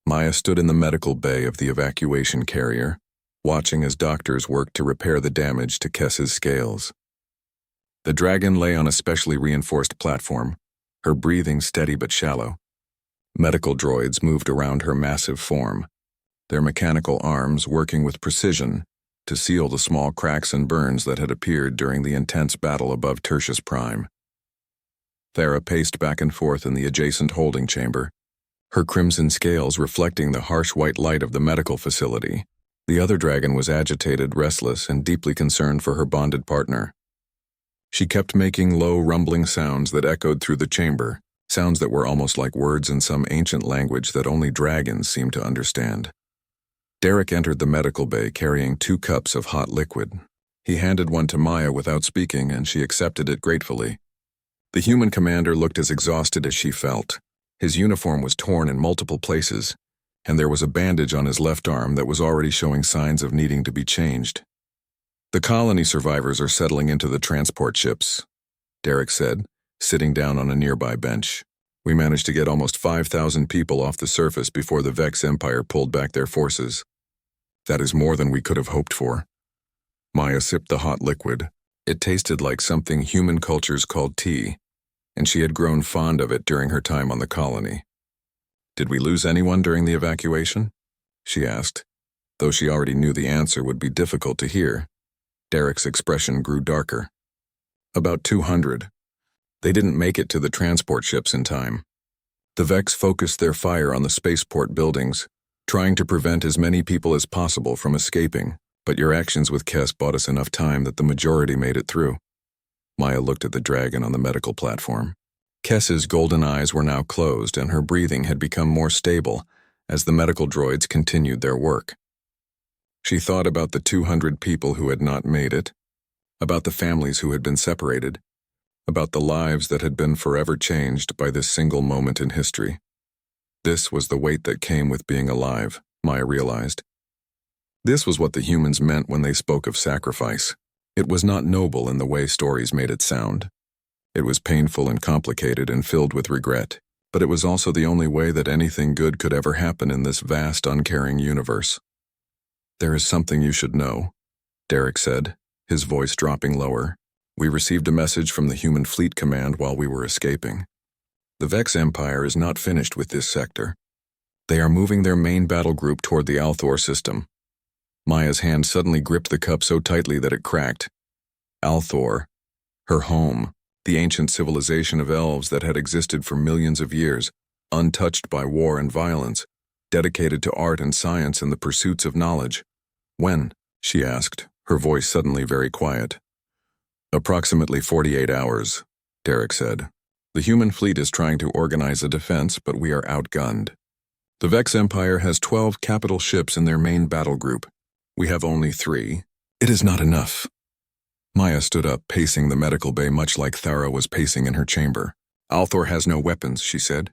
Maya stood in the medical bay of the evacuation carrier, watching as doctors worked to repair the damage to Kess's scales. The dragon lay on a specially reinforced platform, her breathing steady but shallow. Medical droids moved around her massive form, their mechanical arms working with precision to seal the small cracks and burns that had appeared during the intense battle above Tertius Prime. Thera paced back and forth in the adjacent holding chamber, her crimson scales reflecting the harsh white light of the medical facility. The other dragon was agitated, restless, and deeply concerned for her bonded partner. She kept making low, rumbling sounds that echoed through the chamber, sounds that were almost like words in some ancient language that only dragons seemed to understand. Derek entered the medical bay carrying 2 cups of hot liquid. He handed one to Maya without speaking, and she accepted it gratefully. The human commander looked as exhausted as she felt. His uniform was torn in multiple places, and there was a bandage on his left arm that was already showing signs of needing to be changed. "The colony survivors are settling into the transport ships," Derek said, sitting down on a nearby bench. "We managed to get almost 5,000 people off the surface before the Vex Empire pulled back their forces. That is more than we could have hoped for." Maya sipped the hot liquid. It tasted like something human cultures called tea, and she had grown fond of it during her time on the colony. "Did we lose anyone during the evacuation?" she asked. Though she already knew the answer would be difficult to hear, Derek's expression grew darker. "About 200. They didn't make it to the transport ships in time. The Vex focused their fire on the spaceport buildings, trying to prevent as many people as possible from escaping, but your actions with Kess bought us enough time that the majority made it through." Maya looked at the dragon on the medical platform. Kess's golden eyes were now closed, and her breathing had become more stable as the medical droids continued their work. She thought about the 200 people who had not made it, about the families who had been separated, about the lives that had been forever changed by this single moment in history. This was the weight that came with being alive, Maya realized. This was what the humans meant when they spoke of sacrifice. It was not noble in the way stories made it sound. It was painful and complicated and filled with regret, but it was also the only way that anything good could ever happen in this vast, uncaring universe. "There is something you should know," Derek said, his voice dropping lower. "We received a message from the Human Fleet Command while we were escaping. The Vex Empire is not finished with this sector. They are moving their main battle group toward the Althor system." Maya's hand suddenly gripped the cup so tightly that it cracked. Althor, her home, the ancient civilization of elves that had existed for millions of years, untouched by war and violence, dedicated to art and science and the pursuits of knowledge. "When?" she asked, her voice suddenly very quiet. "Approximately 48 hours, Derek said. "The human fleet is trying to organize a defense, but we are outgunned. The Vex Empire has 12 capital ships in their main battle group. We have only 3. It is not enough." Maya stood up, pacing the medical bay much like Thera was pacing in her chamber. "Althor has no weapons," she said.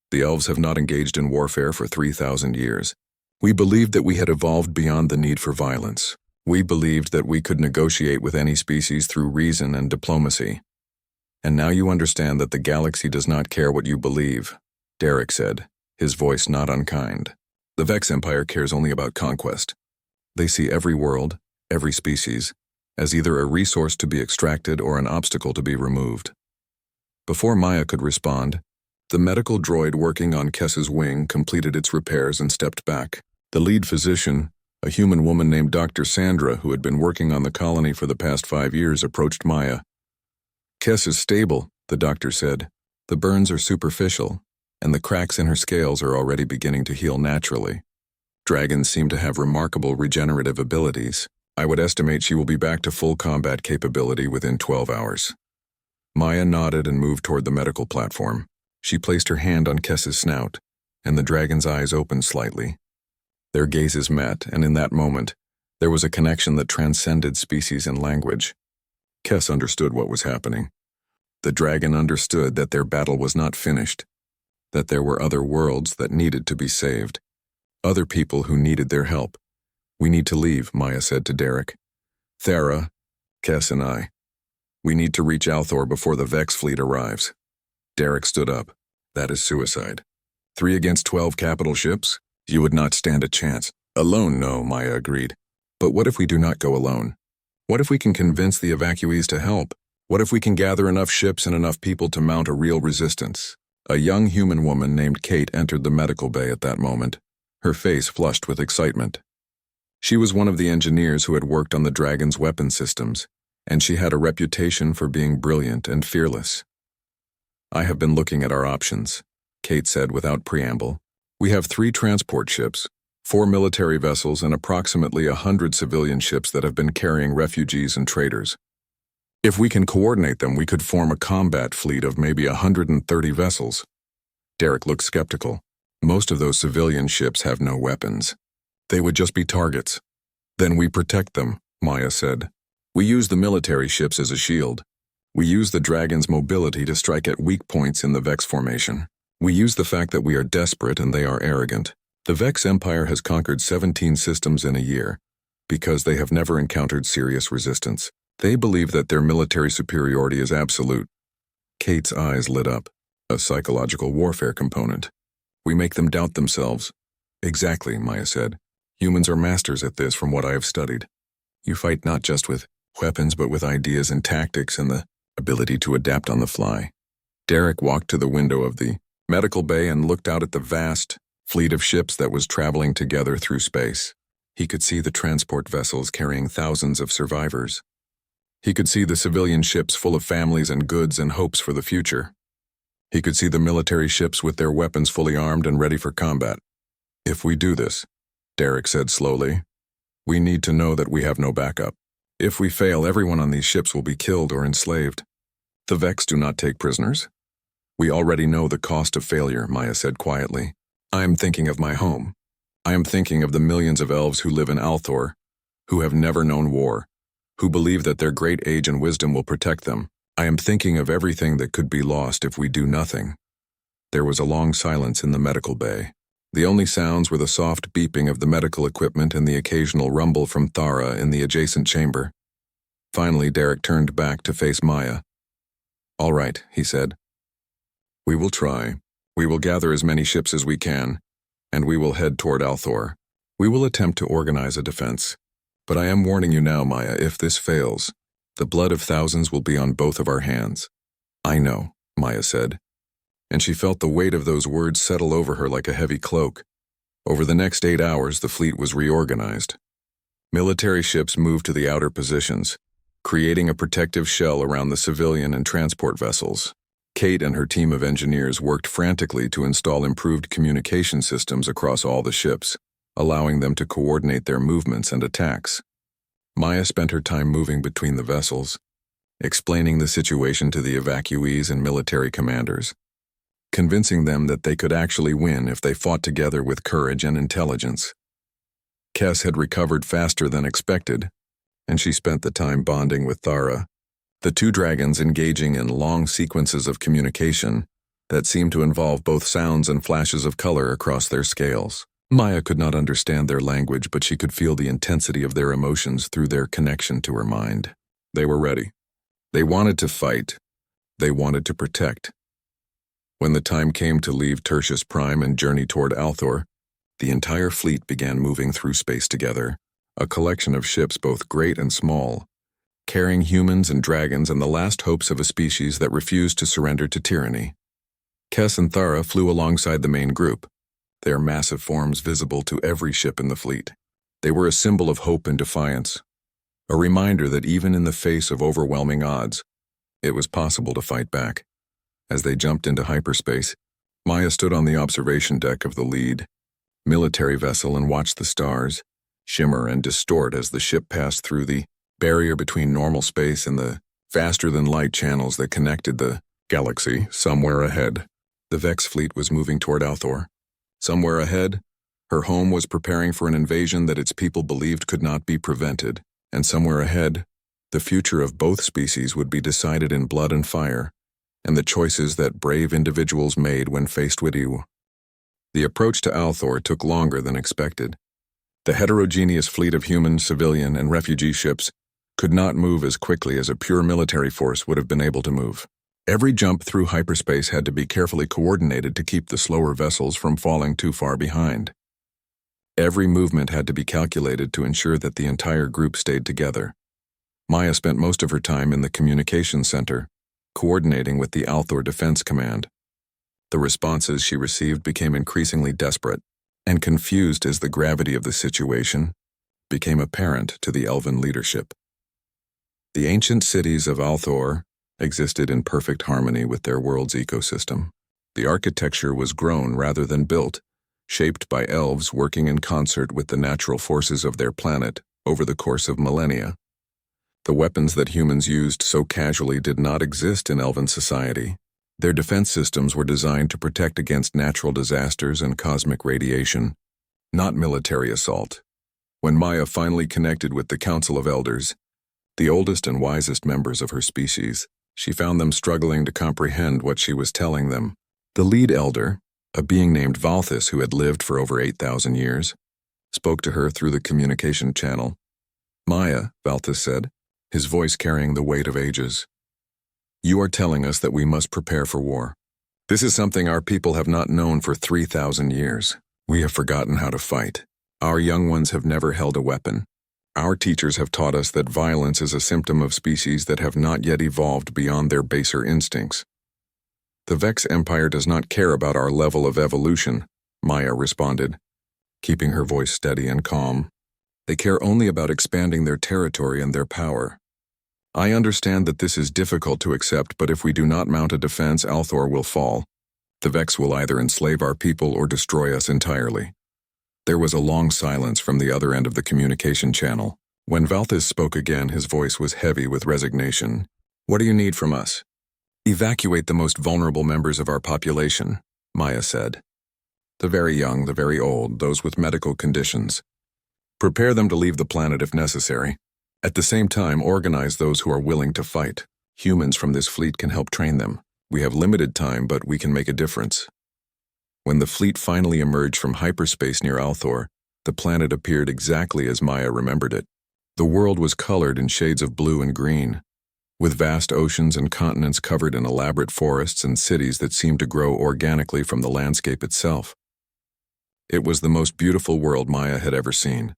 "The elves have not engaged in warfare for 3,000 years. We believed that we had evolved beyond the need for violence. We believed that we could negotiate with any species through reason and diplomacy. And now you understand that the galaxy does not care what you believe," Derek said, his voice not unkind. "The Vex Empire cares only about conquest. They see every world, every species, as either a resource to be extracted or an obstacle to be removed." Before Maya could respond, the medical droid working on Kess's wing completed its repairs and stepped back. The lead physician, a human woman named Dr. Sandra who had been working on the colony for the past 5 years, approached Maya. "Kess is stable," the doctor said. "The burns are superficial, and the cracks in her scales are already beginning to heal naturally. Dragons seem to have remarkable regenerative abilities. I would estimate she will be back to full combat capability within 12 hours. Maya nodded and moved toward the medical platform. She placed her hand on Kess's snout, and the dragon's eyes opened slightly. Their gazes met, and in that moment, there was a connection that transcended species and language. Kess understood what was happening. The dragon understood that their battle was not finished, that there were other worlds that needed to be saved, other people who needed their help. "We need to leave," Maya said to Derek. "Thera, Kess and I. We need to reach Althor before the Vex fleet arrives." Derek stood up. "That is suicide. 3 against 12 capital ships? You would not stand a chance. Alone, no, Maya agreed. But what if we do not go alone? What if we can convince the evacuees to help? What if we can gather enough ships and enough people to mount a real resistance? A young human woman named Kate entered the medical bay at that moment, her face flushed with excitement. She was one of the engineers who had worked on the Dragon's weapon systems, and she had a reputation for being brilliant and fearless. I have been looking at our options, Kate said without preamble. We have 3 transport ships, 4 military vessels, and approximately 100 civilian ships that have been carrying refugees and traders. If we can coordinate them, we could form a combat fleet of maybe 130 vessels. Derek looked skeptical. Most of those civilian ships have no weapons. They would just be targets. Then we protect them, Maya said. We use the military ships as a shield. We use the Dragon's mobility to strike at weak points in the Vex formation. We use the fact that we are desperate and they are arrogant. The Vex Empire has conquered 17 systems in a year because they have never encountered serious resistance. They believe that their military superiority is absolute. Kate's eyes lit up. A psychological warfare component. We make them doubt themselves. Exactly, Maya said. Humans are masters at this from what I have studied. You fight not just with weapons but with ideas and tactics and the ability to adapt on the fly. Derek walked to the window of the medical bay and looked out at the vast fleet of ships that was traveling together through space. He could see the transport vessels carrying thousands of survivors. He could see the civilian ships full of families and goods and hopes for the future. He could see the military ships with their weapons fully armed and ready for combat. If we do this, Derek said slowly, we need to know that we have no backup. If we fail, everyone on these ships will be killed or enslaved. The Vex do not take prisoners. We already know the cost of failure, Maya said quietly. I am thinking of my home. I am thinking of the millions of elves who live in Althor, who have never known war, who believe that their great age and wisdom will protect them. I am thinking of everything that could be lost if we do nothing. There was a long silence in the medical bay. The only sounds were the soft beeping of the medical equipment and the occasional rumble from Thara in the adjacent chamber. Finally, Derek turned back to face Maya. All right, he said. We will try. We will gather as many ships as we can, and we will head toward Althor. We will attempt to organize a defense. But I am warning you now, Maya, if this fails, the blood of thousands will be on both of our hands. I know, Maya said, and she felt the weight of those words settle over her like a heavy cloak. Over the next 8 hours, the fleet was reorganized. Military ships moved to the outer positions, creating a protective shell around the civilian and transport vessels. Kate and her team of engineers worked frantically to install improved communication systems across all the ships, allowing them to coordinate their movements and attacks. Maya spent her time moving between the vessels, explaining the situation to the evacuees and military commanders, convincing them that they could actually win if they fought together with courage and intelligence. Kes had recovered faster than expected, and she spent the time bonding with Thara, the 2 dragons engaging in long sequences of communication that seemed to involve both sounds and flashes of color across their scales. Maya could not understand their language, but she could feel the intensity of their emotions through their connection to her mind. They were ready. They wanted to fight. They wanted to protect. When the time came to leave Tertius Prime and journey toward Althor, the entire fleet began moving through space together, a collection of ships both great and small, carrying humans and dragons and the last hopes of a species that refused to surrender to tyranny. Kes and Thara flew alongside the main group, their massive forms visible to every ship in the fleet. They were a symbol of hope and defiance, a reminder that even in the face of overwhelming odds, it was possible to fight back. As they jumped into hyperspace, Maya stood on the observation deck of the lead military vessel and watched the stars shimmer and distort as the ship passed through the barrier between normal space and the faster-than-light channels that connected the galaxy. Somewhere ahead, the Vex fleet was moving toward Althor. Somewhere ahead, her home was preparing for an invasion that its people believed could not be prevented. And somewhere ahead, the future of both species would be decided in blood and fire, and the choices that brave individuals made when faced with you. The approach to Althor took longer than expected. The heterogeneous fleet of human, civilian, and refugee ships could not move as quickly as a pure military force would have been able to move. Every jump through hyperspace had to be carefully coordinated to keep the slower vessels from falling too far behind. Every movement had to be calculated to ensure that the entire group stayed together. Maya spent most of her time in the communications center, coordinating with the Althor Defense Command. The responses she received became increasingly desperate, and confused as the gravity of the situation became apparent to the Elven leadership. The ancient cities of Althor existed in perfect harmony with their world's ecosystem. The architecture was grown rather than built, shaped by elves working in concert with the natural forces of their planet over the course of millennia. The weapons that humans used so casually did not exist in Elven society. Their defense systems were designed to protect against natural disasters and cosmic radiation, not military assault. When Maya finally connected with the Council of Elders, the oldest and wisest members of her species, she found them struggling to comprehend what she was telling them. The lead elder, a being named Valthus who had lived for over 8,000 years, spoke to her through the communication channel. "Maya," Valthus said, his voice carrying the weight of ages, "you are telling us that we must prepare for war. This is something our people have not known for 3,000 years. We have forgotten how to fight. Our young ones have never held a weapon. Our teachers have taught us that violence is a symptom of species that have not yet evolved beyond their baser instincts. The Vex Empire does not care about our level of evolution," Maya responded, keeping her voice steady and calm. "They care only about expanding their territory and their power. I understand that this is difficult to accept, but if we do not mount a defense, Althor will fall. The Vex will either enslave our people or destroy us entirely." There was a long silence from the other end of the communication channel. When Valthus spoke again, his voice was heavy with resignation. "What do you need from us?" "Evacuate the most vulnerable members of our population," Maya said. "The very young, the very old, those with medical conditions. Prepare them to leave the planet if necessary. At the same time, organize those who are willing to fight. Humans from this fleet can help train them. We have limited time, but we can make a difference." When the fleet finally emerged from hyperspace near Althor, the planet appeared exactly as Maya remembered it. The world was colored in shades of blue and green, with vast oceans and continents covered in elaborate forests and cities that seemed to grow organically from the landscape itself. It was the most beautiful world Maya had ever seen,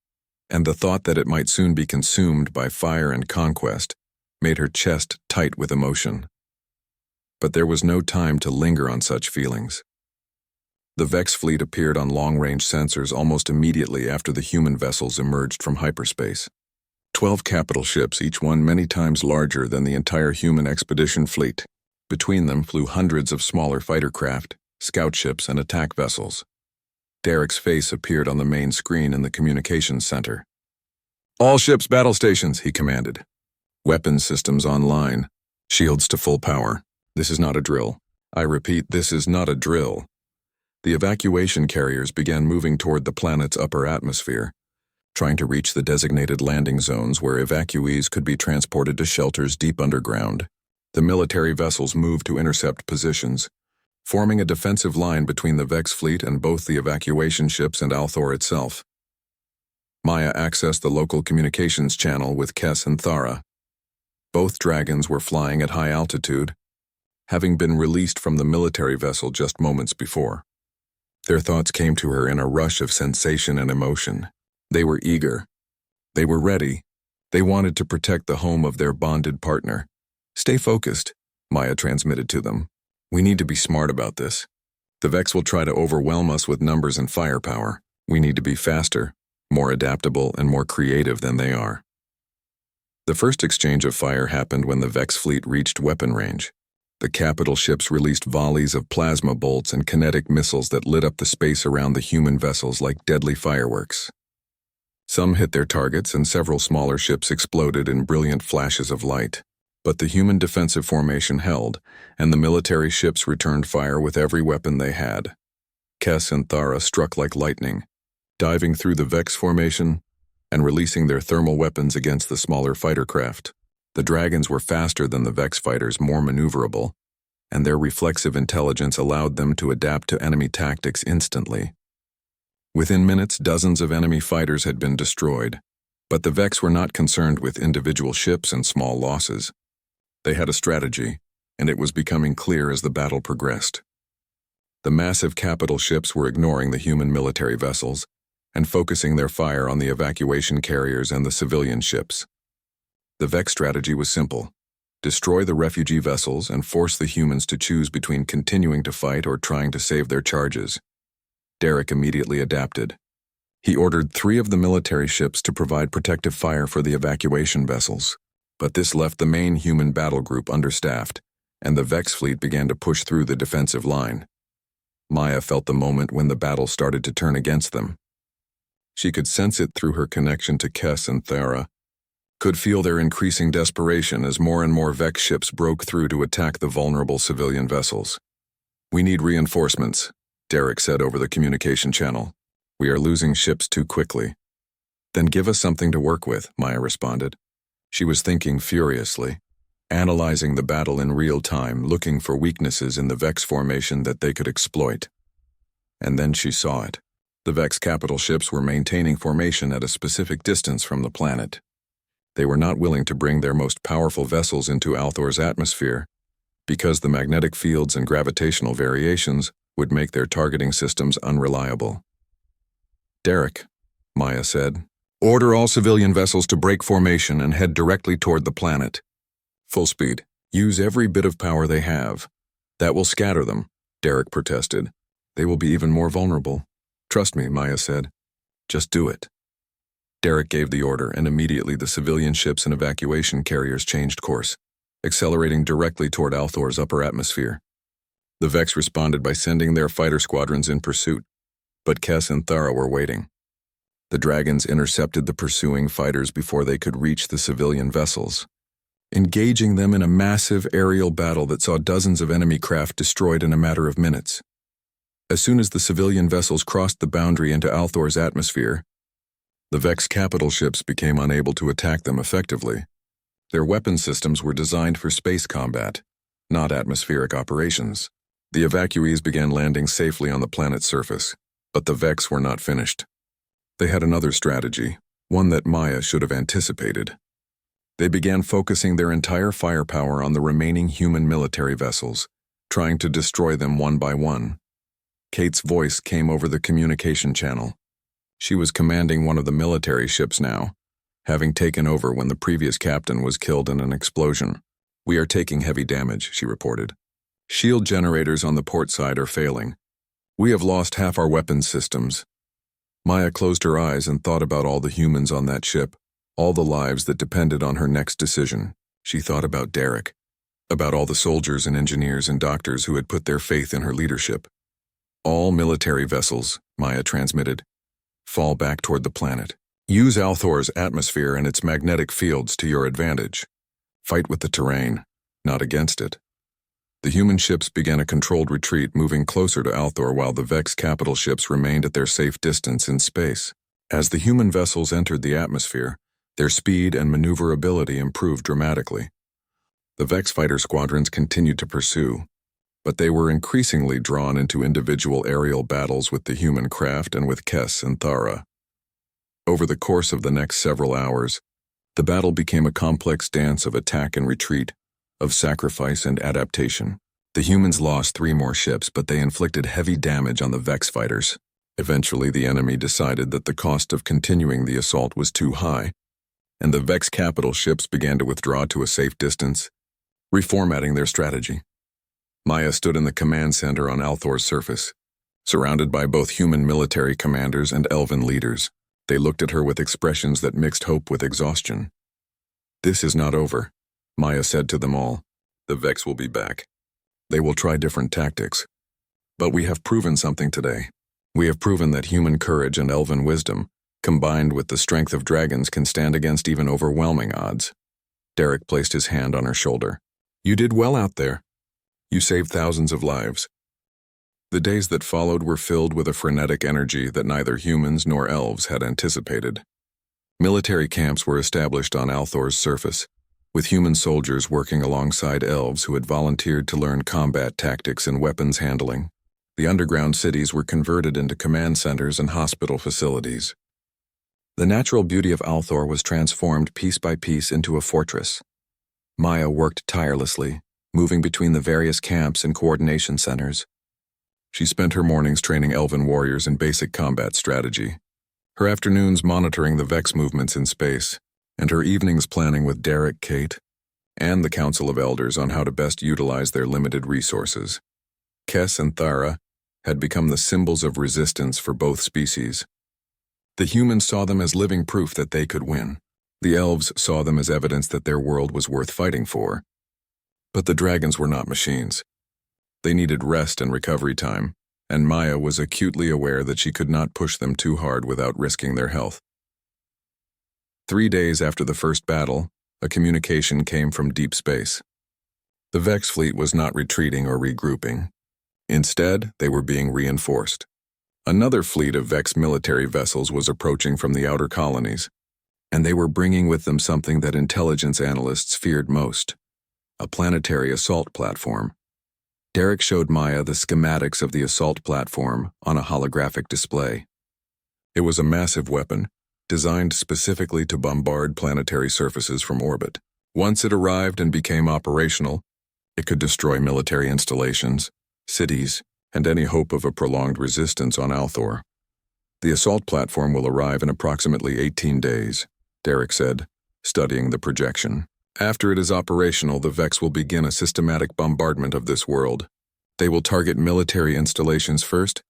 and the thought that it might soon be consumed by fire and conquest made her chest tight with emotion. But there was no time to linger on such feelings. The Vex fleet appeared on long-range sensors almost immediately after the human vessels emerged from hyperspace. 12 capital ships, each one many times larger than the entire human expedition fleet. Between them flew hundreds of smaller fighter craft, scout ships, and attack vessels. Derek's face appeared on the main screen in the communications center. "All ships battle stations," he commanded. "Weapons systems online. Shields to full power. This is not a drill. I repeat, this is not a drill." The evacuation carriers began moving toward the planet's upper atmosphere, trying to reach the designated landing zones where evacuees could be transported to shelters deep underground. The military vessels moved to intercept positions, forming a defensive line between the Vex fleet and both the evacuation ships and Althor itself. Maya accessed the local communications channel with Kess and Thara. Both dragons were flying at high altitude, having been released from the military vessel just moments before. Their thoughts came to her in a rush of sensation and emotion. They were eager. They were ready. They wanted to protect the home of their bonded partner. "Stay focused," Maya transmitted to them. "We need to be smart about this. The Vex will try to overwhelm us with numbers and firepower. We need to be faster, more adaptable, and more creative than they are." The first exchange of fire happened when the Vex fleet reached weapon range. The capital ships released volleys of plasma bolts and kinetic missiles that lit up the space around the human vessels like deadly fireworks. Some hit their targets and several smaller ships exploded in brilliant flashes of light. But the human defensive formation held, and the military ships returned fire with every weapon they had. Kess and Thara struck like lightning, diving through the Vex formation and releasing their thermal weapons against the smaller fighter craft. The dragons were faster than the Vex fighters, more maneuverable, and their reflexive intelligence allowed them to adapt to enemy tactics instantly. Within minutes, dozens of enemy fighters had been destroyed, but the Vex were not concerned with individual ships and small losses. They had a strategy, and it was becoming clear as the battle progressed. The massive capital ships were ignoring the human military vessels, and focusing their fire on the evacuation carriers and the civilian ships. The Vex strategy was simple: destroy the refugee vessels and force the humans to choose between continuing to fight or trying to save their charges. Derek immediately adapted. He ordered 3 of the military ships to provide protective fire for the evacuation vessels, but this left the main human battle group understaffed, and the Vex fleet began to push through the defensive line. Maya felt the moment when the battle started to turn against them. She could sense it through her connection to Kess and Thara, could feel their increasing desperation as more and more Vex ships broke through to attack the vulnerable civilian vessels. "We need reinforcements," Derek said over the communication channel. "We are losing ships too quickly." "Then give us something to work with," Maya responded. She was thinking furiously, analyzing the battle in real time, looking for weaknesses in the Vex formation that they could exploit. And then she saw it. The Vex capital ships were maintaining formation at a specific distance from the planet. They were not willing to bring their most powerful vessels into Althor's atmosphere, because the magnetic fields and gravitational variations would make their targeting systems unreliable. "Derek," Maya said, "order all civilian vessels to break formation and head directly toward the planet. Full speed. Use every bit of power they have. That will scatter them," Derek protested. "They will be even more vulnerable." "Trust me," Maya said. "Just do it." Derek gave the order, and immediately the civilian ships and evacuation carriers changed course, accelerating directly toward Althor's upper atmosphere. The Vex responded by sending their fighter squadrons in pursuit, but Kess and Thara were waiting. The dragons intercepted the pursuing fighters before they could reach the civilian vessels, engaging them in a massive aerial battle that saw dozens of enemy craft destroyed in a matter of minutes. As soon as the civilian vessels crossed the boundary into Althor's atmosphere, the Vex capital ships became unable to attack them effectively. Their weapon systems were designed for space combat, not atmospheric operations. The evacuees began landing safely on the planet's surface, but the Vex were not finished. They had another strategy, one that Maya should have anticipated. They began focusing their entire firepower on the remaining human military vessels, trying to destroy them one by one. Kate's voice came over the communication channel. She was commanding one of the military ships now, having taken over when the previous captain was killed in an explosion. "We are taking heavy damage," she reported. "Shield generators on the port side are failing. We have lost half our weapons systems." Maya closed her eyes and thought about all the humans on that ship, all the lives that depended on her next decision. She thought about Derek, about all the soldiers and engineers and doctors who had put their faith in her leadership. "All military vessels," Maya transmitted, "fall back toward the planet. Use Althor's atmosphere and its magnetic fields to your advantage. Fight with the terrain, not against it." The human ships began a controlled retreat, moving closer to Althor while the Vex capital ships remained at their safe distance in space. As the human vessels entered the atmosphere, their speed and maneuverability improved dramatically. The Vex fighter squadrons continued to pursue, but they were increasingly drawn into individual aerial battles with the human craft and with Kess and Thara. Over the course of the next several hours, the battle became a complex dance of attack and retreat, of sacrifice and adaptation. The humans lost 3 more ships, but they inflicted heavy damage on the Vex fighters. Eventually, the enemy decided that the cost of continuing the assault was too high, and the Vex capital ships began to withdraw to a safe distance, reformatting their strategy. Maya stood in the command center on Althor's surface, surrounded by both human military commanders and elven leaders. They looked at her with expressions that mixed hope with exhaustion. "This is not over," Maya said to them all. "The Vex will be back. They will try different tactics. But we have proven something today. We have proven that human courage and elven wisdom, combined with the strength of dragons, can stand against even overwhelming odds." Derek placed his hand on her shoulder. "You did well out there. You saved thousands of lives." The days that followed were filled with a frenetic energy that neither humans nor elves had anticipated. Military camps were established on Althor's surface, with human soldiers working alongside elves who had volunteered to learn combat tactics and weapons handling. The underground cities were converted into command centers and hospital facilities. The natural beauty of Althor was transformed piece by piece into a fortress. Maya worked tirelessly, moving between the various camps and coordination centers. She spent her mornings training elven warriors in basic combat strategy, her afternoons monitoring the Vex movements in space, and her evenings planning with Derek, Kate, and the Council of Elders on how to best utilize their limited resources. Kes and Thara had become the symbols of resistance for both species. The humans saw them as living proof that they could win. The elves saw them as evidence that their world was worth fighting for. But the dragons were not machines. They needed rest and recovery time, and Maya was acutely aware that she could not push them too hard without risking their health. 3 days after the first battle, a communication came from deep space. The Vex fleet was not retreating or regrouping. Instead, they were being reinforced. Another fleet of Vex military vessels was approaching from the outer colonies, and they were bringing with them something that intelligence analysts feared most: a planetary assault platform. Derek showed Maya the schematics of the assault platform on a holographic display. It was a massive weapon, designed specifically to bombard planetary surfaces from orbit. Once it arrived and became operational, it could destroy military installations, cities, and any hope of a prolonged resistance on Althor. The assault platform will arrive in approximately 18 days, Derek said, studying the projection. After it is operational, the Vex will begin a systematic bombardment of this world. They will target military installations first,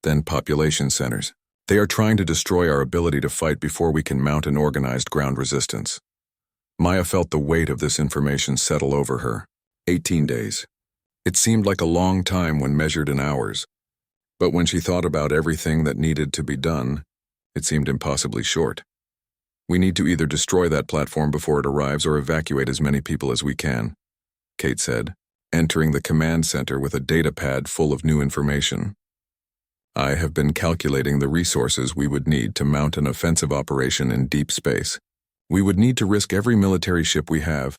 then population centers. They are trying to destroy our ability to fight before we can mount an organized ground resistance. Maya felt the weight of this information settle over her. 18 days. It seemed like a long time when measured in hours, but when she thought about everything that needed to be done, it seemed impossibly short. We need to either destroy that platform before it arrives or evacuate as many people as we can, Kate said, entering the command center with a data pad full of new information. I have been calculating the resources we would need to mount an offensive operation in deep space. We would need to risk every military ship we have,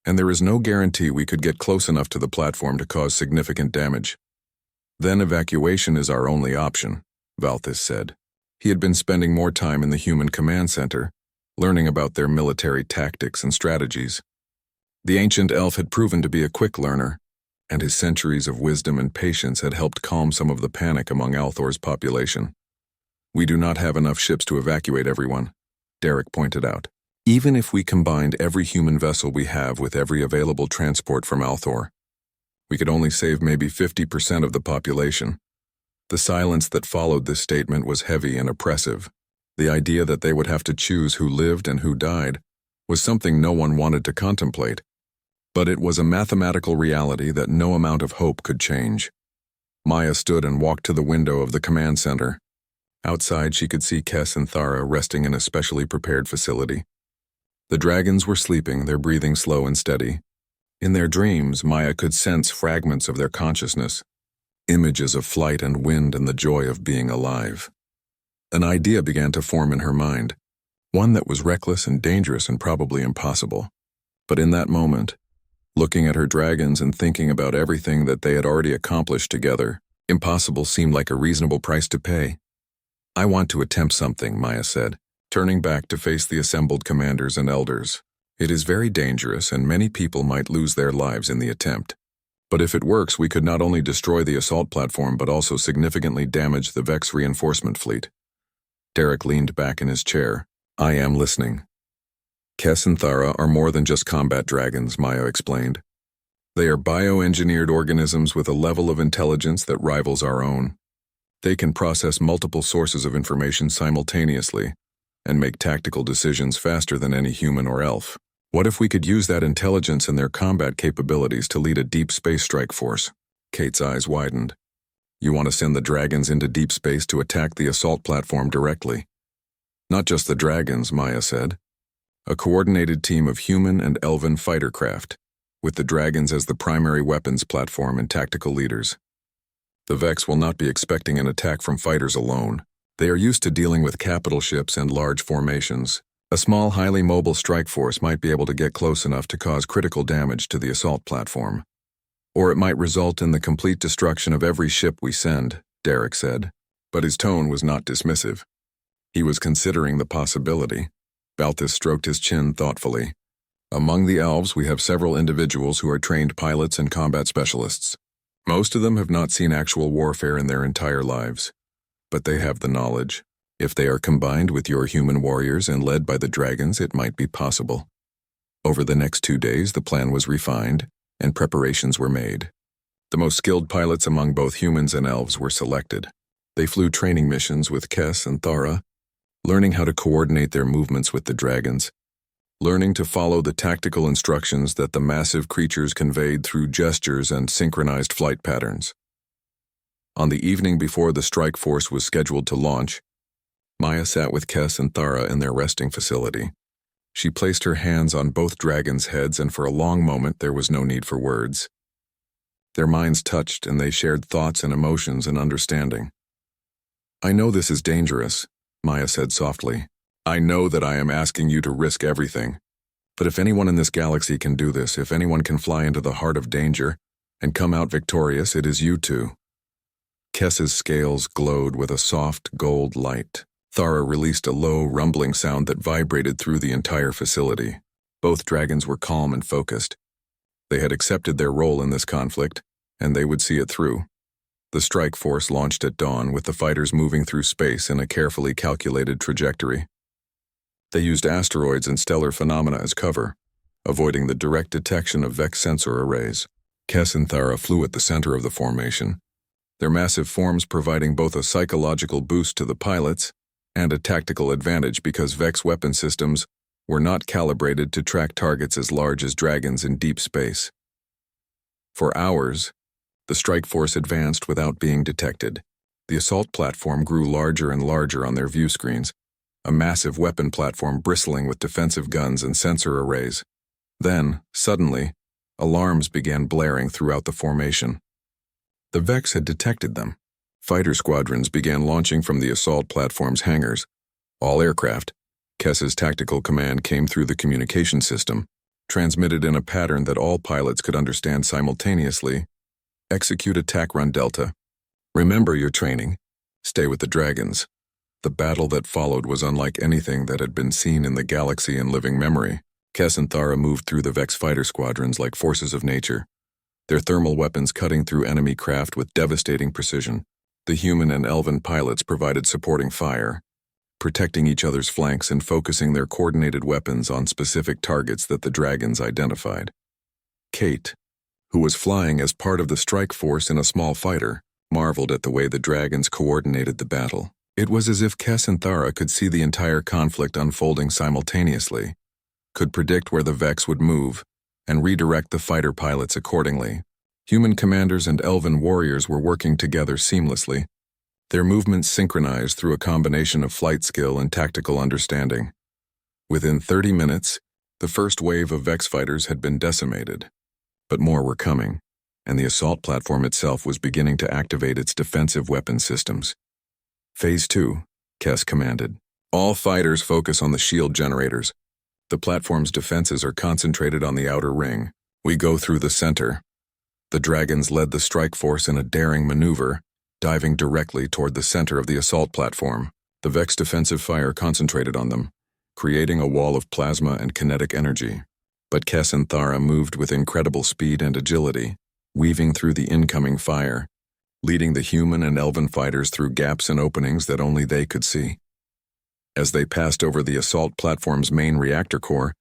and there is no guarantee we could get close enough to the platform to cause significant damage. Then evacuation is our only option, Valthis said. He had been spending more time in the human command center, learning about their military tactics and strategies. The ancient elf had proven to be a quick learner, and his centuries of wisdom and patience had helped calm some of the panic among Althor's population. We do not have enough ships to evacuate everyone, Derek pointed out. Even if we combined every human vessel we have with every available transport from Althor, we could only save maybe 50% of the population. The silence that followed this statement was heavy and oppressive. The idea that they would have to choose who lived and who died was something no one wanted to contemplate, but it was a mathematical reality that no amount of hope could change. Maya stood and walked to the window of the command center. Outside, she could see Kes and Thara resting in a specially prepared facility. The dragons were sleeping, their breathing slow and steady. In their dreams, Maya could sense fragments of their consciousness, images of flight and wind and the joy of being alive. An idea began to form in her mind, one that was reckless and dangerous and probably impossible. But in that moment, looking at her dragons and thinking about everything that they had already accomplished together, impossible seemed like a reasonable price to pay. I want to attempt something, Maya said, turning back to face the assembled commanders and elders. It is very dangerous and many people might lose their lives in the attempt. But if it works, we could not only destroy the assault platform but also significantly damage the Vex reinforcement fleet. Derek leaned back in his chair. I am listening. Kes and Thara are more than just combat dragons, Maya explained. They are bioengineered organisms with a level of intelligence that rivals our own. They can process multiple sources of information simultaneously and make tactical decisions faster than any human or elf. What if we could use that intelligence and their combat capabilities to lead a deep space strike force? Kate's eyes widened. You want to send the dragons into deep space to attack the assault platform directly? Not just the dragons, Maya said. A coordinated team of human and elven fighter craft, with the dragons as the primary weapons platform and tactical leaders. The Vex will not be expecting an attack from fighters alone. They are used to dealing with capital ships and large formations. A small, highly mobile strike force might be able to get close enough to cause critical damage to the assault platform. Or it might result in the complete destruction of every ship we send, Derek said. But his tone was not dismissive. He was considering the possibility. Balthus stroked his chin thoughtfully. Among the elves, we have several individuals who are trained pilots and combat specialists. Most of them have not seen actual warfare in their entire lives, but they have the knowledge, If they are combined with your human warriors and led by the dragons, it might be possible. Over the next 2 days, the plan was refined, and preparations were made. The most skilled pilots among both humans and elves were selected. They flew training missions with Kess and Thara, learning how to coordinate their movements with the dragons, learning to follow the tactical instructions that the massive creatures conveyed through gestures and synchronized flight patterns. On the evening before the strike force was scheduled to launch, Maya sat with Kess and Thara in their resting facility. She placed her hands on both dragons' heads, and for a long moment there was no need for words. Their minds touched, and they shared thoughts and emotions and understanding. "I know this is dangerous," Maya said softly. "I know that I am asking you to risk everything. But if anyone in this galaxy can do this, if anyone can fly into the heart of danger and come out victorious, it is you two." Kess's scales glowed with a soft gold light. Thara released a low, rumbling sound that vibrated through the entire facility. Both dragons were calm and focused. They had accepted their role in this conflict, and they would see it through. The strike force launched at dawn, with the fighters moving through space in a carefully calculated trajectory. They used asteroids and stellar phenomena as cover, avoiding the direct detection of Vex sensor arrays. Kess and Thara flew at the center of the formation, their massive forms providing both a psychological boost to the pilots and a tactical advantage because Vex weapon systems were not calibrated to track targets as large as dragons in deep space. For hours, the strike force advanced without being detected. The assault platform grew larger and larger on their view screens, a massive weapon platform bristling with defensive guns and sensor arrays. Then, suddenly, alarms began blaring throughout the formation. The Vex had detected them. Fighter squadrons began launching from the assault platform's hangars. All aircraft. Kess's tactical command came through the communication system, transmitted in a pattern that all pilots could understand simultaneously. Execute attack run Delta. Remember your training. Stay with the dragons. The battle that followed was unlike anything that had been seen in the galaxy in living memory. Kess and Thara moved through the Vex fighter squadrons like forces of nature, their thermal weapons cutting through enemy craft with devastating precision. The human and elven pilots provided supporting fire, protecting each other's flanks and focusing their coordinated weapons on specific targets that the dragons identified. Kate, who was flying as part of the strike force in a small fighter, marveled at the way the dragons coordinated the battle. It was as if Kess and Thara could see the entire conflict unfolding simultaneously, could predict where the Vex would move, and redirect the fighter pilots accordingly. Human commanders and elven warriors were working together seamlessly, their movements synchronized through a combination of flight skill and tactical understanding. Within 30 minutes, the first wave of Vex fighters had been decimated, but more were coming, and the assault platform itself was beginning to activate its defensive weapon systems. Phase 2, Kess commanded. All fighters focus on the shield generators. The platform's defenses are concentrated on the outer ring. We go through the center. The dragons led the strike force in a daring maneuver, diving directly toward the center of the assault platform. The Vex defensive fire concentrated on them, creating a wall of plasma and kinetic energy. But Kess and Thara moved with incredible speed and agility, weaving through the incoming fire, leading the human and elven fighters through gaps and openings that only they could see. As they passed over the assault platform's main reactor core,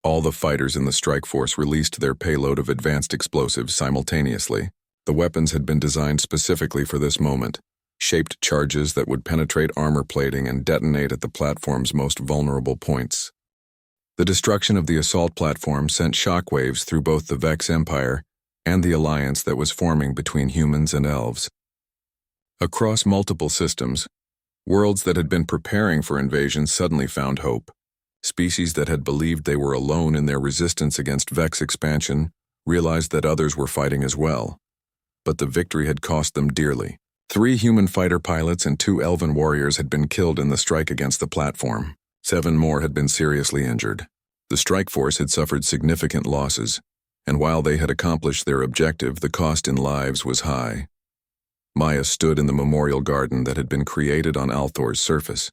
all the fighters in the strike force released their payload of advanced explosives simultaneously. The weapons had been designed specifically for this moment, shaped charges that would penetrate armor plating and detonate at the platform's most vulnerable points. The destruction of the assault platform sent shockwaves through both the Vex Empire and the alliance that was forming between humans and elves. Across multiple systems, worlds that had been preparing for invasion suddenly found hope. Species that had believed they were alone in their resistance against Vex expansion realized that others were fighting as well. But the victory had cost them dearly. 3 human fighter pilots and 2 elven warriors had been killed in the strike against the platform. 7 more had been seriously injured. The strike force had suffered significant losses, and while they had accomplished their objective, the cost in lives was high. Maya stood in the memorial garden that had been created on Althor's surface.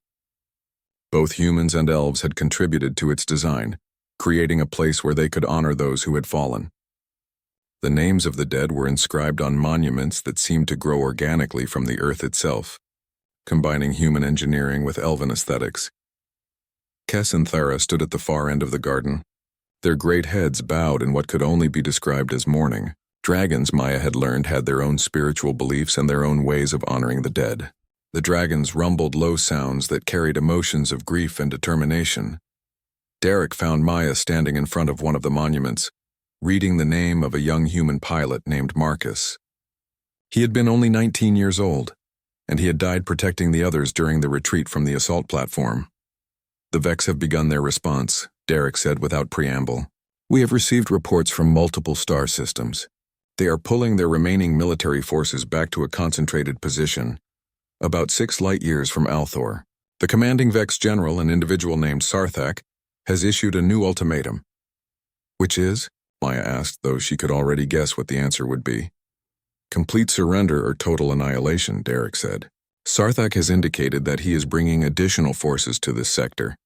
Both humans and elves had contributed to its design, creating a place where they could honor those who had fallen. The names of the dead were inscribed on monuments that seemed to grow organically from the earth itself. combining human engineering with elven aesthetics. Kes and Thara stood at the far end of the garden. Their great heads bowed in what could only be described as mourning. Dragons, Maya had learned, had their own spiritual beliefs and their own ways of honoring the dead. The dragons rumbled low sounds that carried emotions of grief and determination. Derek found Maya standing in front of one of the monuments, reading the name of a young human pilot named Marcus. He had been only 19 years old, and he had died protecting the others during the retreat from the assault platform. "The Vex have begun their response," Derek said without preamble. "We have received reports from multiple star systems. They are pulling their remaining military forces back to a concentrated position, about 6 light-years from Althor. The commanding Vex general, an individual named Sarthak, has issued a new ultimatum." "Which is?" Maya asked, though she could already guess what the answer would be. "Complete surrender or total annihilation," Derek said. "Sarthak has indicated that he is bringing additional forces to this sector.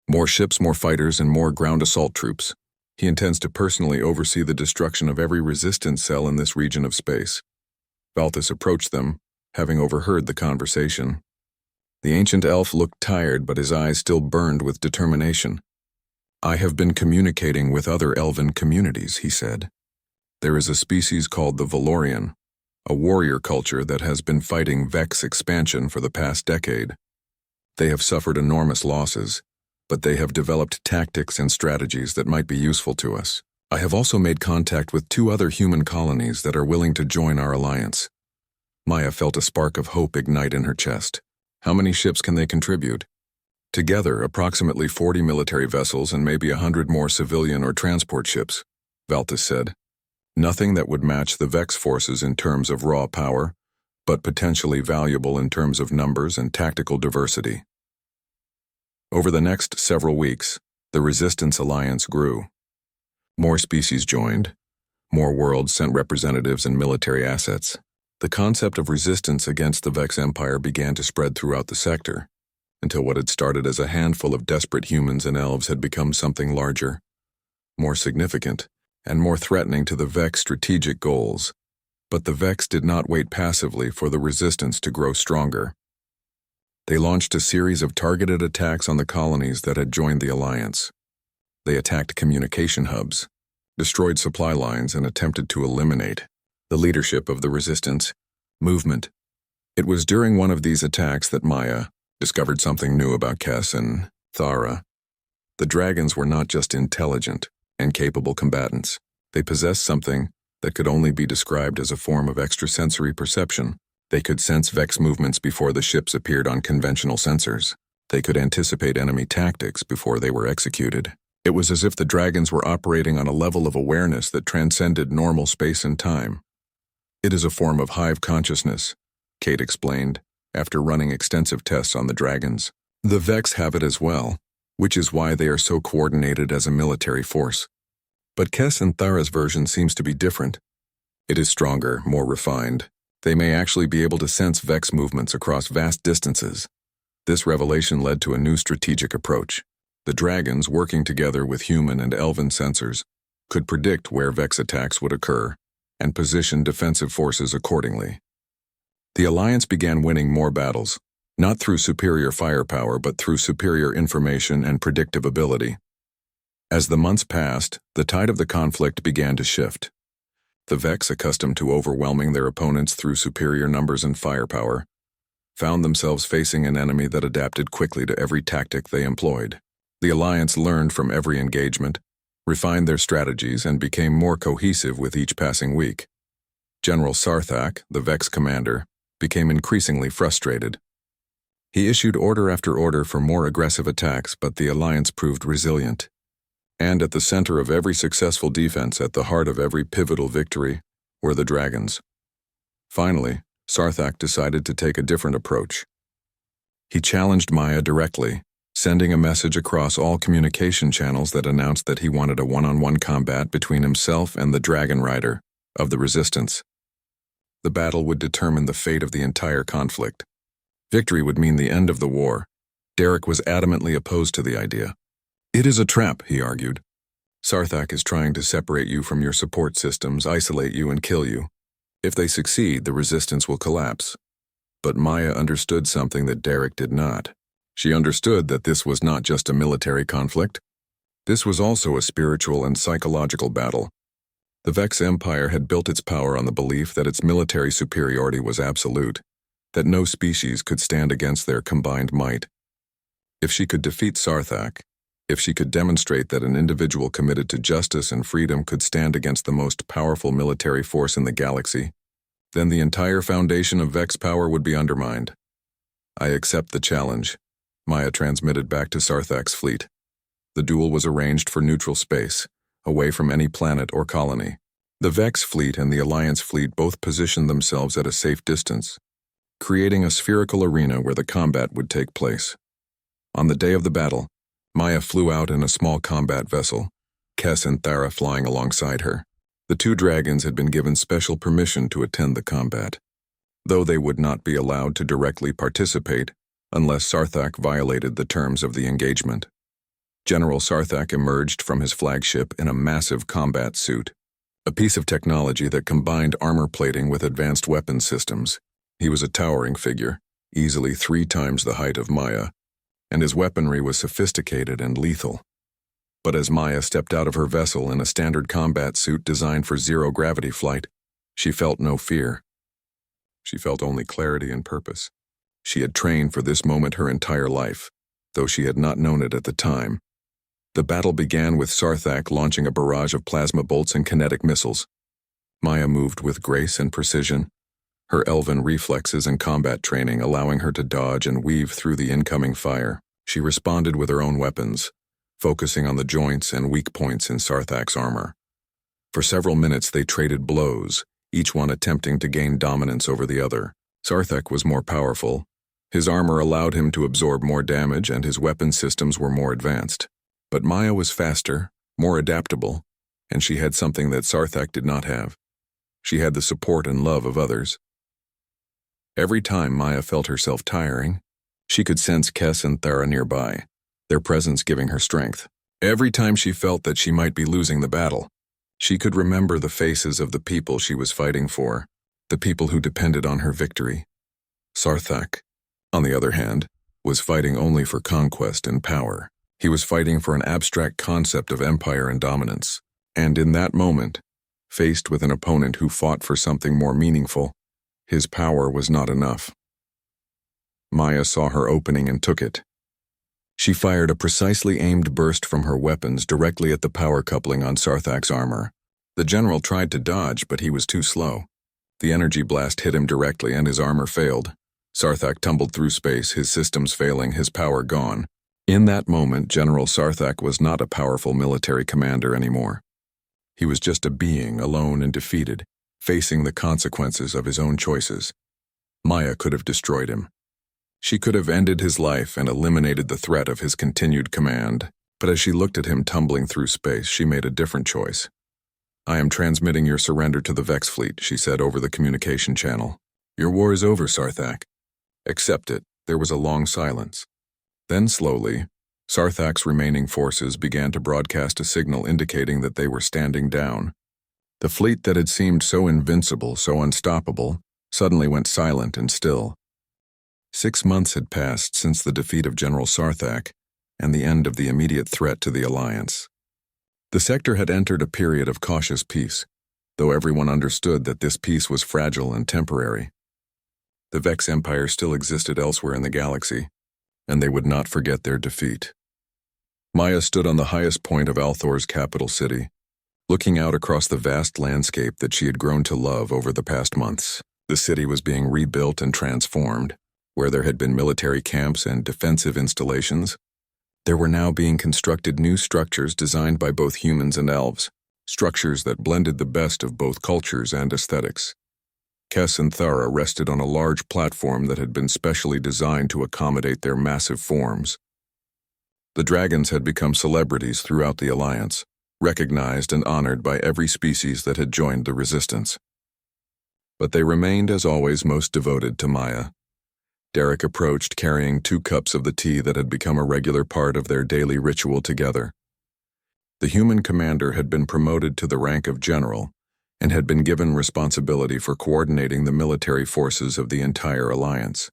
More ships, more fighters, and more ground assault troops. He intends to personally oversee the destruction of every resistance cell in this region of space." Valthus approached them, having overheard the conversation. The ancient elf looked tired, but his eyes still burned with determination. "I have been communicating with other elven communities," he said. "There is a species called the Valorian, a warrior culture that has been fighting Vex expansion for the past decade. They have suffered enormous losses, but they have developed tactics and strategies that might be useful to us. I have also made contact with 2 other human colonies that are willing to join our alliance." Maya felt a spark of hope ignite in her chest. "How many ships can they contribute?" "Together, approximately 40 military vessels and maybe 100 more civilian or transport ships," Valthus said. "Nothing that would match the Vex forces in terms of raw power, but potentially valuable in terms of numbers and tactical diversity." Over the next several weeks, the Resistance Alliance grew. More species joined. More worlds sent representatives and military assets. The concept of resistance against the Vex Empire began to spread throughout the sector, until what had started as a handful of desperate humans and elves had become something larger, more significant, and more threatening to the Vex strategic goals. But the Vex did not wait passively for the resistance to grow stronger. They launched a series of targeted attacks on the colonies that had joined the alliance. They attacked communication hubs, destroyed supply lines, and attempted to eliminate the leadership of the resistance movement. It was during one of these attacks that Maya discovered something new about Kes and Thara. The dragons were not just intelligent and capable combatants. They possessed something that could only be described as a form of extrasensory perception. They could sense Vex movements before the ships appeared on conventional sensors. They could anticipate enemy tactics before they were executed. It was as if the dragons were operating on a level of awareness that transcended normal space and time. "It is a form of hive consciousness," Kate explained, after running extensive tests on the dragons. "The Vex have it as well, which is why they are so coordinated as a military force. But Kes and Thara's version seems to be different. It is stronger, more refined. They may actually be able to sense Vex movements across vast distances." This revelation led to a new strategic approach. The dragons, working together with human and elven sensors, could predict where Vex attacks would occur and position defensive forces accordingly. The alliance began winning more battles, not through superior firepower but through superior information and predictive ability. As the months passed, the tide of the conflict began to shift. The Vex, accustomed to overwhelming their opponents through superior numbers and firepower, found themselves facing an enemy that adapted quickly to every tactic they employed. The alliance learned from every engagement, refined their strategies, and became more cohesive with each passing week. General Sarthak, the Vex commander, became increasingly frustrated. He issued order after order for more aggressive attacks, but the alliance proved resilient. And at the center of every successful defense, at the heart of every pivotal victory, were the dragons. Finally, Sarthak decided to take a different approach. He challenged Maya directly, sending a message across all communication channels that announced that he wanted a one-on-one combat between himself and the Dragon Rider of the Resistance. The battle would determine the fate of the entire conflict. Victory would mean the end of the war. Derek was adamantly opposed to the idea. "It is a trap," he argued. "Sarthak is trying to separate you from your support systems, isolate you, and kill you. If they succeed, the resistance will collapse. But Maya understood something that Derek did not. She understood that this was not just a military conflict. This was also a spiritual and psychological battle. The Vex Empire had built its power on the belief that its military superiority was absolute, that no species could stand against their combined might. If she could defeat Sarthak, if she could demonstrate that an individual committed to justice and freedom could stand against the most powerful military force in the galaxy, then the entire foundation of Vex power would be undermined. "I accept the challenge," Maya transmitted back to Sarthak's fleet. The duel was arranged for neutral space, away from any planet or colony. The Vex fleet and the Alliance fleet both positioned themselves at a safe distance, creating a spherical arena where the combat would take place. On the day of the battle, Maya flew out in a small combat vessel, Kes and Thara flying alongside her. The two dragons had been given special permission to attend the combat, though they would not be allowed to directly participate unless Sarthak violated the terms of the engagement. General Sarthak emerged from his flagship in a massive combat suit, a piece of technology that combined armor plating with advanced weapon systems. He was a towering figure, easily 3 times the height of Maya, and his weaponry was sophisticated and lethal. But as Maya stepped out of her vessel in a standard combat suit designed for zero-gravity flight, she felt no fear. She felt only clarity and purpose. She had trained for this moment her entire life, though she had not known it at the time. The battle began with Sarthak launching a barrage of plasma bolts and kinetic missiles. Maya moved with grace and precision, her elven reflexes and combat training allowing her to dodge and weave through the incoming fire. She responded with her own weapons, focusing on the joints and weak points in Sarthak's armor. For several minutes they traded blows, each one attempting to gain dominance over the other. Sarthak was more powerful. His armor allowed him to absorb more damage and his weapon systems were more advanced. But Maya was faster, more adaptable, and she had something that Sarthak did not have. She had the support and love of others. Every time Maya felt herself tiring, she could sense Kes and Thara nearby, their presence giving her strength. Every time she felt that she might be losing the battle, she could remember the faces of the people she was fighting for, the people who depended on her victory. Sarthak, on the other hand, was fighting only for conquest and power. He was fighting for an abstract concept of empire and dominance, and in that moment, faced with an opponent who fought for something more meaningful, his power was not enough. Maya saw her opening and took it. She fired a precisely aimed burst from her weapons directly at the power coupling on Sarthak's armor. The general tried to dodge, but he was too slow. The energy blast hit him directly and his armor failed. Sarthak tumbled through space, his systems failing, his power gone. In that moment, General Sarthak was not a powerful military commander anymore. He was just a being, alone and defeated, facing the consequences of his own choices. Maya could have destroyed him. She could have ended his life and eliminated the threat of his continued command, but as she looked at him tumbling through space, she made a different choice. "I am transmitting your surrender to the Vex fleet," she said over the communication channel. "Your war is over, Sarthak. Accept it." There was a long silence. Then slowly, Sarthak's remaining forces began to broadcast a signal indicating that they were standing down. The fleet that had seemed so invincible, so unstoppable, suddenly went silent and still. 6 months had passed since the defeat of General Sarthak and the end of the immediate threat to the Alliance. The sector had entered a period of cautious peace, though everyone understood that this peace was fragile and temporary. The Vex Empire still existed elsewhere in the galaxy, and they would not forget their defeat. Maya stood on the highest point of Althor's capital city, looking out across the vast landscape that she had grown to love over the past months. The city was being rebuilt and transformed. Where there had been military camps and defensive installations, there were now being constructed new structures designed by both humans and elves, structures that blended the best of both cultures and aesthetics. Kes and Thara rested on a large platform that had been specially designed to accommodate their massive forms. The dragons had become celebrities throughout the Alliance, recognized and honored by every species that had joined the resistance. But they remained, as always, most devoted to Maya. Derek approached carrying 2 cups of the tea that had become a regular part of their daily ritual together. The human commander had been promoted to the rank of general, and had been given responsibility for coordinating the military forces of the entire alliance.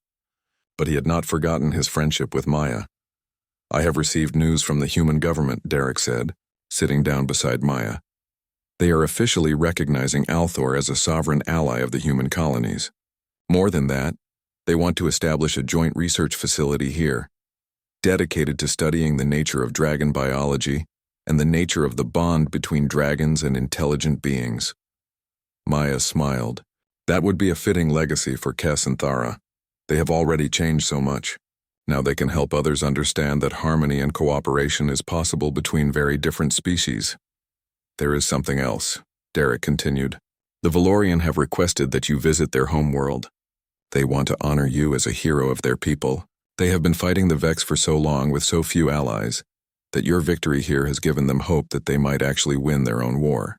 But he had not forgotten his friendship with Maya. "I have received news from the human government," Derek said, sitting down beside Maya. "They are officially recognizing Althor as a sovereign ally of the human colonies. More than that, they want to establish a joint research facility here, dedicated to studying the nature of dragon biology and the nature of the bond between dragons and intelligent beings." Maya smiled. That would be a fitting legacy for Kes and Thara. They have already changed so much. Now they can help others understand that harmony and cooperation is possible between very different species. "There is something else," Derek continued. "The Valorian have requested that you visit their homeworld. They want to honor you as a hero of their people. They have been fighting the Vex for so long with so few allies that your victory here has given them hope that they might actually win their own war."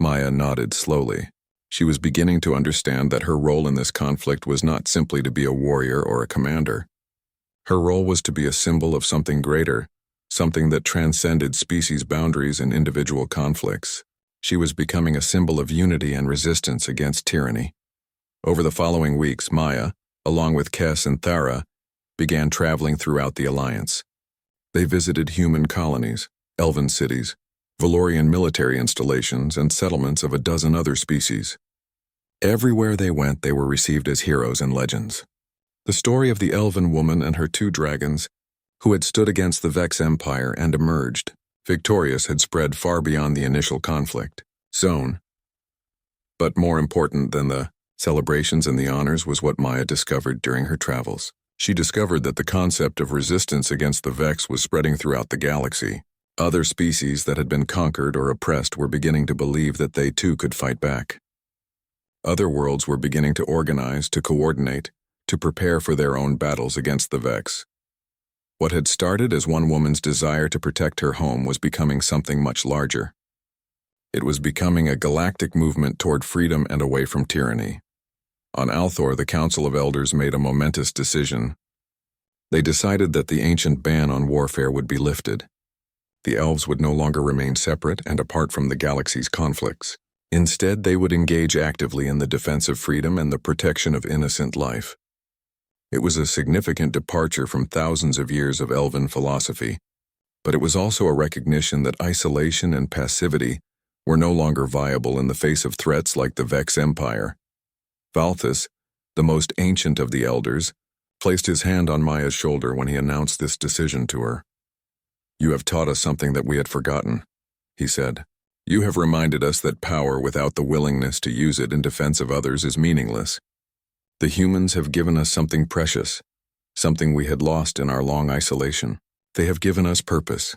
Maya nodded slowly. She was beginning to understand that her role in this conflict was not simply to be a warrior or a commander. Her role was to be a symbol of something greater, something that transcended species boundaries and individual conflicts. She was becoming a symbol of unity and resistance against tyranny. Over the following weeks, Maya, along with Kes and Thara, began traveling throughout the Alliance. They visited human colonies, elven cities, Valorian military installations, and settlements of a dozen other species. Everywhere they went, they were received as heroes and legends. The story of the elven woman and her 2 dragons, who had stood against the Vex Empire and emerged victorious, had spread far beyond the initial conflict zone. But more important than the celebrations and the honors was what Maya discovered during her travels. She discovered that the concept of resistance against the Vex was spreading throughout the galaxy. Other species that had been conquered or oppressed were beginning to believe that they too could fight back. Other worlds were beginning to organize, to coordinate, to prepare for their own battles against the Vex. What had started as one woman's desire to protect her home was becoming something much larger. It was becoming a galactic movement toward freedom and away from tyranny. On Althor, the Council of Elders made a momentous decision. They decided that the ancient ban on warfare would be lifted. The elves would no longer remain separate and apart from the galaxy's conflicts. Instead, they would engage actively in the defense of freedom and the protection of innocent life. It was a significant departure from thousands of years of elven philosophy, but it was also a recognition that isolation and passivity were no longer viable in the face of threats like the Vex Empire. Valthus, the most ancient of the elders, placed his hand on Maya's shoulder when he announced this decision to her. "You have taught us something that we had forgotten," he said. "You have reminded us that power without the willingness to use it in defense of others is meaningless. The humans have given us something precious, something we had lost in our long isolation. They have given us purpose."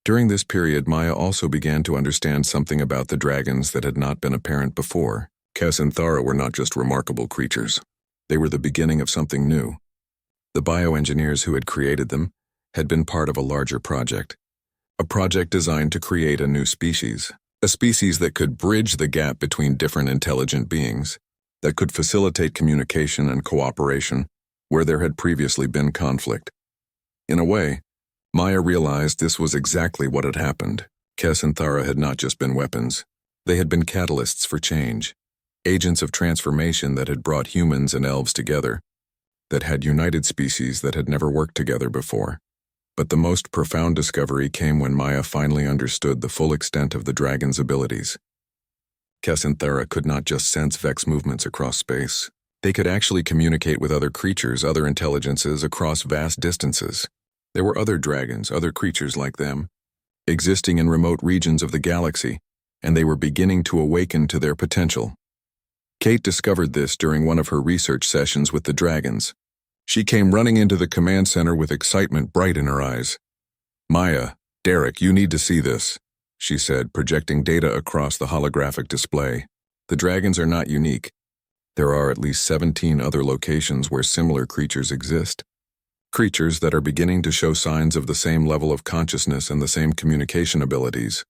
During this period, Maya also began to understand something about the dragons that had not been apparent before. Kes and Thara were not just remarkable creatures. They were the beginning of something new. The bioengineers who had created them had been part of a larger project. A project designed to create a new species. A species that could bridge the gap between different intelligent beings, that could facilitate communication and cooperation where there had previously been conflict. In a way, Maya realized this was exactly what had happened. Kes and Thara had not just been weapons. They had been catalysts for change, agents of transformation that had brought humans and elves together, that had united species that had never worked together before. But the most profound discovery came when Maya finally understood the full extent of the dragon's abilities. Kes and Thara could not just sense Vex movements across space. They could actually communicate with other creatures, other intelligences across vast distances. There were other dragons, other creatures like them, existing in remote regions of the galaxy, and they were beginning to awaken to their potential. Kate discovered this during one of her research sessions with the dragons. She came running into the command center with excitement bright in her eyes. "Maya, Derek, you need to see this," she said, projecting data across the holographic display. "The dragons are not unique. There are at least 17 other locations where similar creatures exist. Creatures that are beginning to show signs of the same level of consciousness and the same communication abilities."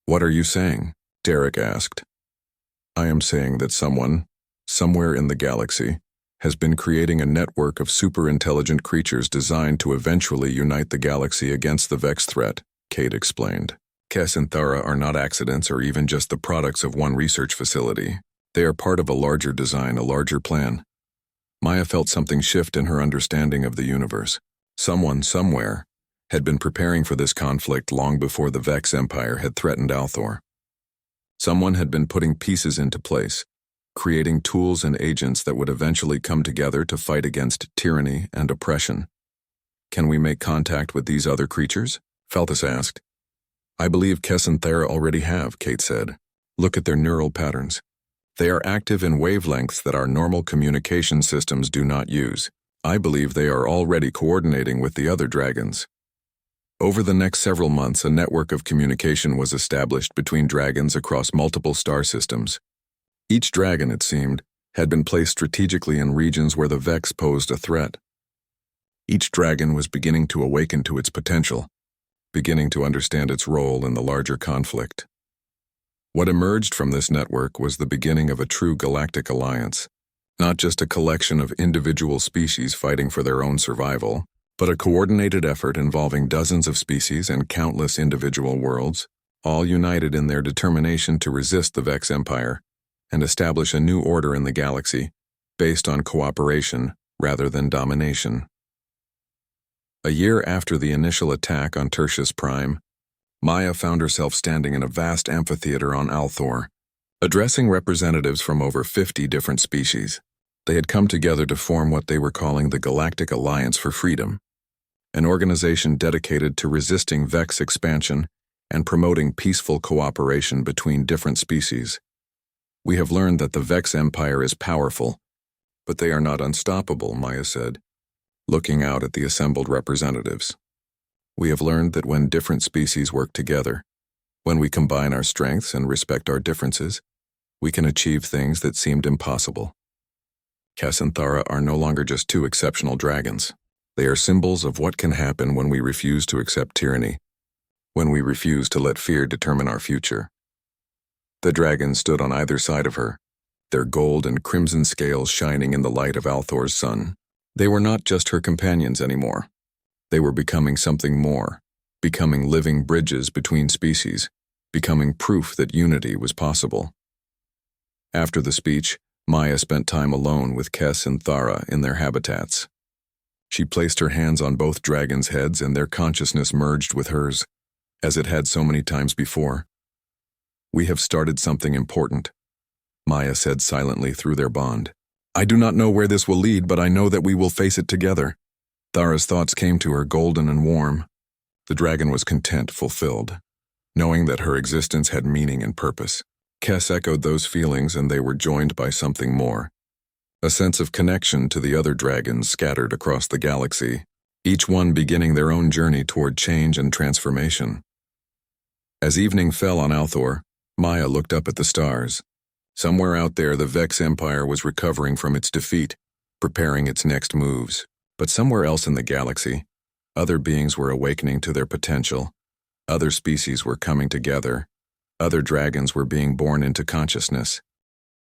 "What are you saying?" Derek asked. "I am saying that someone, somewhere in the galaxy, has been creating a network of super-intelligent creatures designed to eventually unite the galaxy against the Vex threat," Kate explained. Kess and Thara are not accidents or even just the products of one research facility. They are part of a larger design, a larger plan. Maya felt something shift in her understanding of the universe. Someone, somewhere, had been preparing for this conflict long before the Vex Empire had threatened Althor. Someone had been putting pieces into place, creating tools and agents that would eventually come together to fight against tyranny and oppression. Can we make contact with these other creatures? Felthus asked. I believe Kess and Thara already have, Kate said. Look at their neural patterns. They are active in wavelengths that our normal communication systems do not use. I believe they are already coordinating with the other dragons. Over the next several months, a network of communication was established between dragons across multiple star systems. Each dragon, it seemed, had been placed strategically in regions where the Vex posed a threat. Each dragon was beginning to awaken to its potential, beginning to understand its role in the larger conflict. What emerged from this network was the beginning of a true galactic alliance, not just a collection of individual species fighting for their own survival, but a coordinated effort involving dozens of species and countless individual worlds, all united in their determination to resist the Vex Empire and establish a new order in the galaxy based on cooperation rather than domination. A year after the initial attack on Tertius Prime, Maya found herself standing in a vast amphitheater on Althor, addressing representatives from over 50 different species. They had come together to form what they were calling the Galactic Alliance for Freedom, an organization dedicated to resisting Vex expansion and promoting peaceful cooperation between different species. We have learned that the Vex Empire is powerful, but they are not unstoppable, Maya said, looking out at the assembled representatives. We have learned that when different species work together, when we combine our strengths and respect our differences, we can achieve things that seemed impossible. Kess and Thara are no longer just two exceptional dragons. They are symbols of what can happen when we refuse to accept tyranny, when we refuse to let fear determine our future. The dragons stood on either side of her, their gold and crimson scales shining in the light of Althor's sun. They were not just her companions anymore. They were becoming something more, becoming living bridges between species, becoming proof that unity was possible. After the speech, Maya spent time alone with Kess and Thara in their habitats. She placed her hands on both dragons' heads and their consciousness merged with hers, as it had so many times before. We have started something important, Maya said silently through their bond. I do not know where this will lead, but I know that we will face it together. Thara's thoughts came to her golden and warm. The dragon was content, fulfilled, knowing that her existence had meaning and purpose. Kess echoed those feelings, and they were joined by something more. A sense of connection to the other dragons scattered across the galaxy, each one beginning their own journey toward change and transformation. As evening fell on Althor, Maya looked up at the stars. Somewhere out there, the Vex Empire was recovering from its defeat, preparing its next moves. But somewhere else in the galaxy, other beings were awakening to their potential, other species were coming together, other dragons were being born into consciousness.